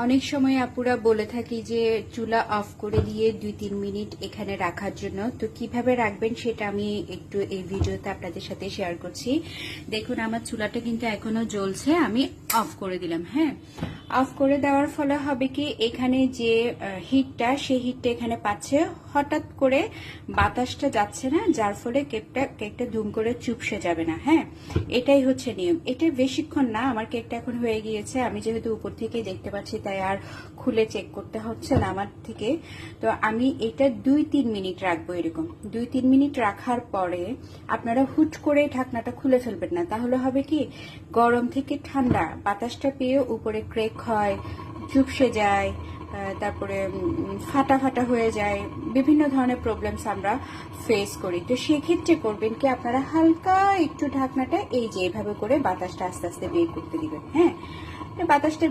অনেক সময় আপুরা বলে থাকি যে চুলা অফ করে দিয়ে 2-3 মিনিট এখানে রাখার জন্য। তো কিভাবে রাখবেন সেটা আমি একটু এই ভিডিওতে আপনাদের সাথে শেয়ার করছি। দেখুন আমার চুলাটা কিন্তু এখনো জ্বলছে, আমি অফ করে দিলাম। হ্যাঁ, অফ করে দেওয়ার ফলে হবে কি, এখানে যে হিটটা সেই হিটটা এখানে পাচ্ছে, হঠাৎ করে বাতাসটা যাচ্ছে না, যার ফলে কেকটা ধুম করে চুপসে যাবে না। হ্যাঁ, এটাই হচ্ছে নিয়ম। এটা বেশিক্ষণ না, আমার কেকটা এখন হয়ে গিয়েছে, আমি যেহেতু উপর থেকে দেখতে পাচ্ছি তাই আর খুলে চেক করতে হচ্ছে না আমার থেকে। তো আমি এটা 2-3 মিনিট রাখবো। এরকম 2-3 মিনিট রাখার পরে আপনারা হুট করে ঢাকনাটা খুলে ফেলবেন না, তাহলে হবে কি, গরম থেকে ঠান্ডা বাতাসটা পেয়ে উপরে ক্রেক হয়, চুপসে যায়, তারপরে ফাটা ফাটা হয়ে যায়, বিভিন্ন ধরনের প্রবলেমস আমরা ফেস করি। তো সেক্ষেত্রে করবেন কি, আপনারা হালকা একটু ঢাকনাটা এই যে এইভাবে করে বাতাসটা আস্তে আস্তে বের করতে দিবেন। হ্যাঁ, বাতাসটা